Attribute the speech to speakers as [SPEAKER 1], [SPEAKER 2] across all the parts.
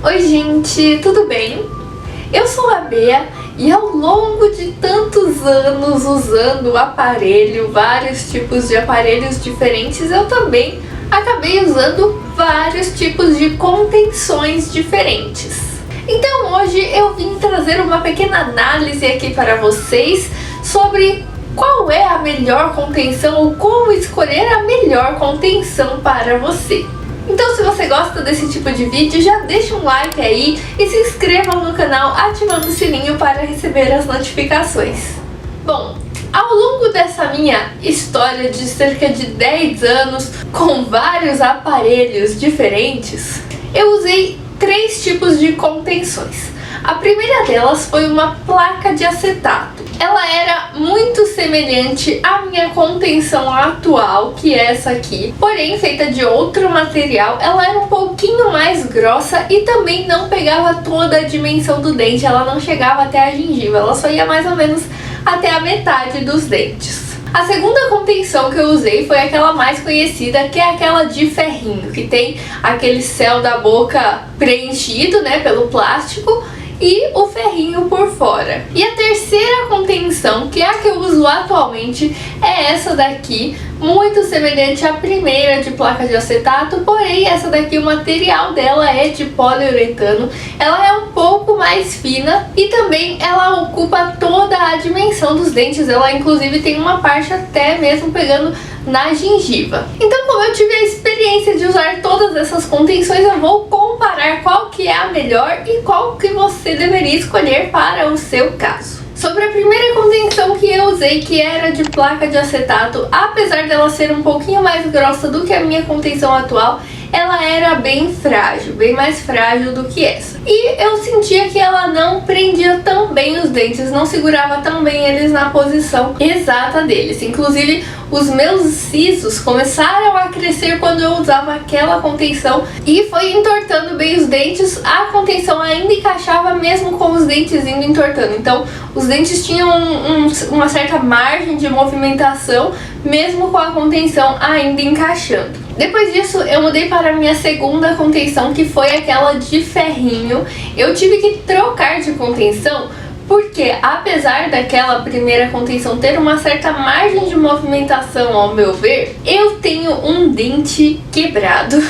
[SPEAKER 1] Oi gente, tudo bem? Eu sou a Bea e ao longo de tantos anos usando o aparelho, vários tipos de aparelhos diferentes, eu também acabei usando vários tipos de contenções diferentes. Então hoje eu vim trazer uma pequena análise aqui para vocês sobre qual é a melhor contenção ou como escolher a melhor contenção para você. Então se você gosta desse tipo de vídeo, já deixa um like aí e se inscrevam no canal ativando o sininho para receber as notificações. Bom, ao longo dessa minha história de cerca de 10 anos com vários aparelhos diferentes, eu usei 3 tipos de contenções. A primeira delas foi uma placa de acetato. Ela era muito semelhante à minha contenção atual, que é essa aqui, porém feita de outro material. Ela era um pouquinho mais grossa e também não pegava toda a dimensão do dente, ela não chegava até a gengiva, ela só ia mais ou menos até a metade dos dentes. A segunda contenção que eu usei foi aquela mais conhecida, que é aquela de ferrinho, que tem aquele céu da boca preenchido, né, pelo plástico, e o ferrinho por fora. E a terceira contenção, que é a que eu uso atualmente, é essa daqui, muito semelhante à primeira de placa de acetato, porém essa daqui, o material dela é de poliuretano, ela é um pouco mais fina e também ela ocupa toda a dimensão dos dentes, ela inclusive tem uma parte até mesmo pegando na gengiva. Então, como eu tive a experiência de usar todas essas contenções, eu vou comparar qual que é a melhor e qual que você deveria escolher para o seu caso. Sobre a primeira contenção que eu usei, que era de placa de acetato, apesar dela ser um pouquinho mais grossa do que a minha contenção atual, ela era bem frágil, bem mais frágil do que essa. E eu sentia que ela não prendia tão bem os dentes, não segurava tão bem eles na posição exata deles. Inclusive, os meus sisos começaram a crescer quando eu usava aquela contenção e foi entortando bem os dentes. A contenção ainda encaixava mesmo com os dentes indo entortando. Então, os dentes tinham uma certa margem de movimentação, mesmo com a contenção ainda encaixando. Depois disso, eu mudei para a minha segunda contenção, que foi aquela de ferrinho. Eu tive que trocar de contenção porque, apesar daquela primeira contenção ter uma certa margem de movimentação, ao meu ver, eu tenho um dente quebrado.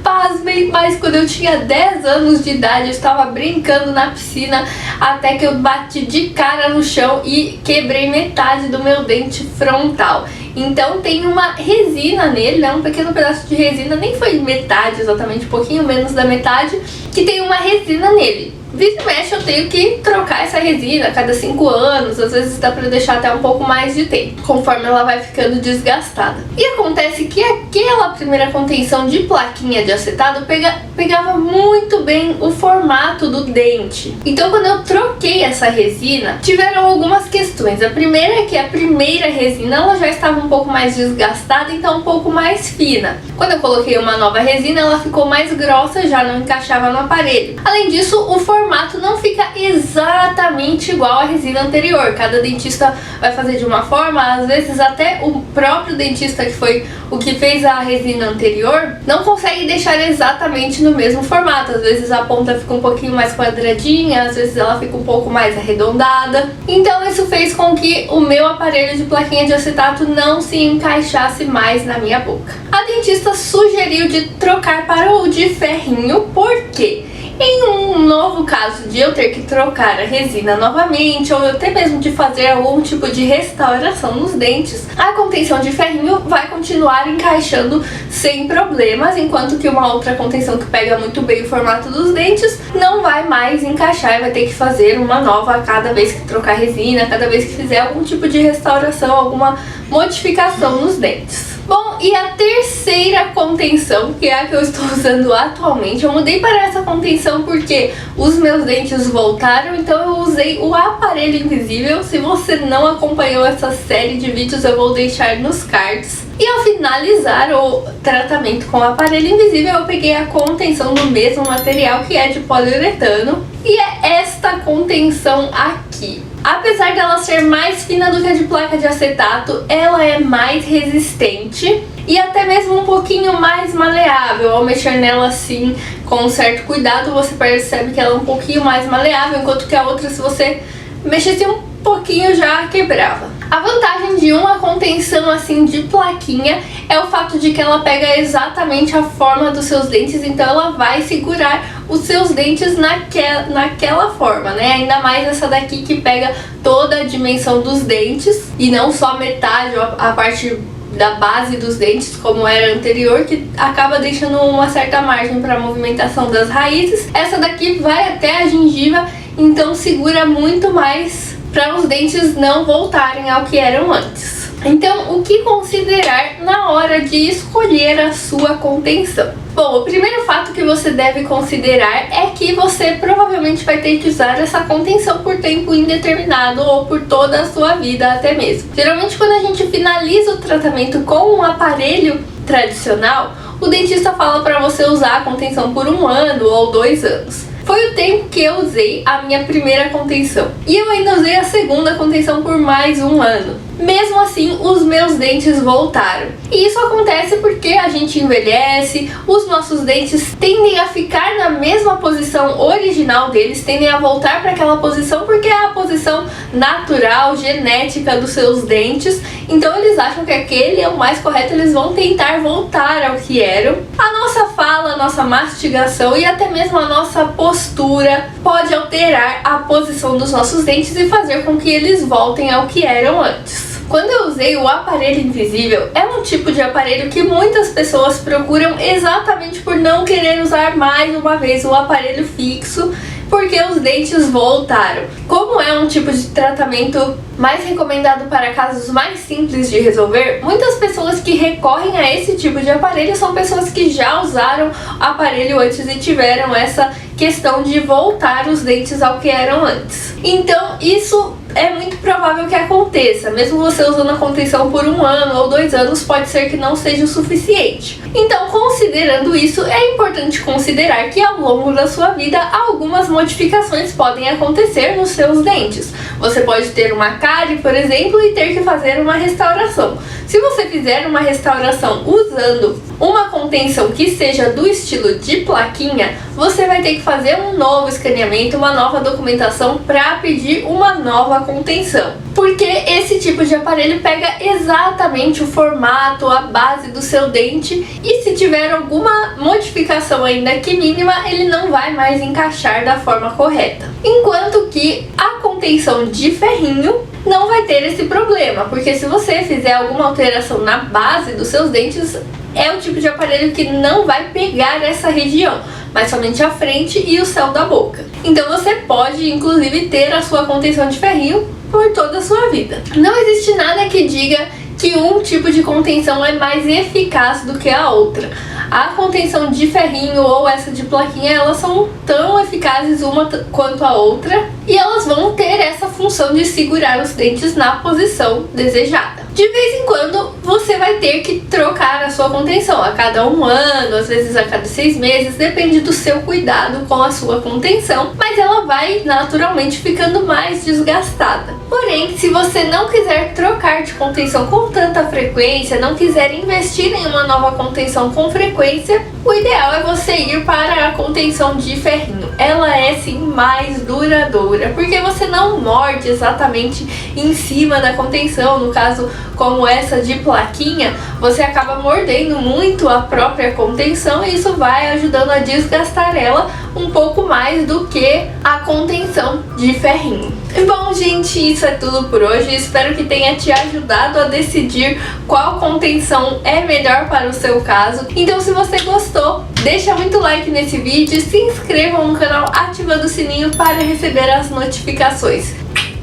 [SPEAKER 1] Pasmem, mas quando eu tinha 10 anos de idade, eu estava brincando na piscina até que eu bati de cara no chão e quebrei metade do meu dente frontal. Então tem uma resina nele, né, um pequeno pedaço de resina, nem foi metade exatamente, um pouquinho menos da metade, que tem uma resina nele. Vira e mexe eu tenho que trocar essa resina a cada 5 anos, às vezes dá pra deixar até um pouco mais de tempo, conforme ela vai ficando desgastada. E acontece que aquela primeira contenção de plaquinha de acetato pegava muito bem o formato do dente. Então quando eu troquei essa resina, tiveram algumas questões. A primeira é que a primeira resina ela já estava um pouco mais desgastada, então um pouco mais fina. Quando eu coloquei uma nova resina, ela ficou mais grossa, já não encaixava no aparelho. Além disso, o formato não fica exatamente igual à resina anterior. Cada dentista vai fazer de uma forma, às vezes até o próprio dentista que foi o que fez a resina anterior não consegue deixar exatamente no mesmo formato. Às vezes a ponta fica um pouquinho mais quadradinha, às vezes ela fica um pouco mais arredondada. Então isso fez com que o meu aparelho de plaquinha de acetato não se encaixasse mais na minha boca. A dentista sugeriu de trocar para o de ferrinho, porque em um novo caso de eu ter que trocar a resina novamente, ou até mesmo de fazer algum tipo de restauração nos dentes, a contenção de ferrinho vai continuar encaixando sem problemas, enquanto que uma outra contenção que pega muito bem o formato dos dentes não vai mais encaixar e vai ter que fazer uma nova a cada vez que trocar resina, cada vez que fizer algum tipo de restauração, alguma modificação nos dentes. Bom, e a terceira contenção, que é a que eu estou usando atualmente, eu mudei para essa contenção porque os meus dentes voltaram, então eu usei o aparelho invisível. Se você não acompanhou essa série de vídeos, eu vou deixar nos cards. E ao finalizar o tratamento com o aparelho invisível, eu peguei a contenção do mesmo material, que é de poliuretano, e é esta contenção aqui. Apesar dela ser mais fina do que a de placa de acetato, ela é mais resistente e até mesmo um pouquinho mais maleável. Ao mexer nela assim com um certo cuidado, você percebe que ela é um pouquinho mais maleável, enquanto que a outra, se você mexesse um pouquinho, já quebrava. A vantagem de uma contenção assim de plaquinha é o fato de que ela pega exatamente a forma dos seus dentes, então ela vai segurar os seus dentes naquela forma, né? Ainda mais essa daqui que pega toda a dimensão dos dentes e não só metade, a parte da base dos dentes, como era anterior, que acaba deixando uma certa margem para a movimentação das raízes. Essa daqui vai até a gengiva, então segura muito mais para os dentes não voltarem ao que eram antes. Então, o que considerar na hora de escolher a sua contenção? Bom, o primeiro fato que você deve considerar é que você provavelmente vai ter que usar essa contenção por tempo indeterminado ou por toda a sua vida até mesmo. Geralmente, quando a gente finaliza o tratamento com um aparelho tradicional, o dentista fala para você usar a contenção por 1 ano ou 2 anos. Foi o tempo que eu usei a minha primeira contenção. E eu ainda usei a segunda contenção por mais 1 ano. Mesmo assim, os meus dentes voltaram. E isso acontece porque a gente envelhece, os nossos dentes tendem a ficar na mesma posição original deles, tendem a voltar para aquela posição porque é a posição natural, genética dos seus dentes. Então eles acham que aquele é o mais correto, eles vão tentar voltar ao que eram. A nossa fala, a nossa mastigação e até mesmo a nossa postura pode alterar a posição dos nossos dentes e fazer com que eles voltem ao que eram antes. Quando eu usei o aparelho invisível, é um tipo de aparelho que muitas pessoas procuram exatamente por não querer usar mais uma vez o aparelho fixo, porque os dentes voltaram. Como é um tipo de tratamento mais recomendado para casos mais simples de resolver, muitas pessoas que recorrem a esse tipo de aparelho são pessoas que já usaram aparelho antes e tiveram essa questão de voltar os dentes ao que eram antes. Então isso é muito provável que aconteça, mesmo você usando a contenção por 1 ano ou 2 anos, pode ser que não seja o suficiente. Então, considerando isso, é importante considerar que ao longo da sua vida, algumas modificações podem acontecer nos seus dentes. Você pode ter uma cárie, por exemplo, e ter que fazer uma restauração. Se você fizer uma restauração usando uma contenção que seja do estilo de plaquinha, você vai ter que fazer um novo escaneamento, uma nova documentação para pedir uma nova contenção. Porque esse tipo de aparelho pega exatamente o formato, a base do seu dente, e se tiver alguma modificação ainda que mínima, ele não vai mais encaixar da forma correta. Enquanto que a contenção de ferrinho não vai ter esse problema, porque se você fizer alguma alteração na base dos seus dentes, é o tipo de aparelho que não vai pegar essa região, mas somente a frente e o céu da boca. Então você pode, inclusive, ter a sua contenção de ferrinho por toda a sua vida. Não existe nada que diga que um tipo de contenção é mais eficaz do que a outra. A contenção de ferrinho ou essa de plaquinha, elas são tão eficazes uma quanto a outra, e elas vão ter essa função de segurar os dentes na posição desejada. De vez em quando você vai ter que trocar a sua contenção, a cada 1 ano, às vezes a cada 6 meses, depende do seu cuidado com a sua contenção, mas ela vai naturalmente ficando mais desgastada. Porém, se você não quiser trocar de contenção com tanta frequência, não quiser investir em uma nova contenção com frequência, o ideal é você ir para a contenção de ferrinho. Ela é sim mais duradoura, porque você não morde exatamente em cima da contenção. No caso, como essa de plaquinha, você acaba mordendo muito a própria contenção e isso vai ajudando a desgastar ela um pouco mais do que a contenção de ferrinho. Bom, gente, isso é tudo por hoje. Espero que tenha te ajudado a decidir qual contenção é melhor para o seu caso. Então, se você gostou, deixa muito like nesse vídeo, se inscreva no canal ativando o sininho para receber as notificações.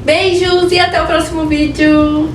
[SPEAKER 1] Beijos e até o próximo vídeo!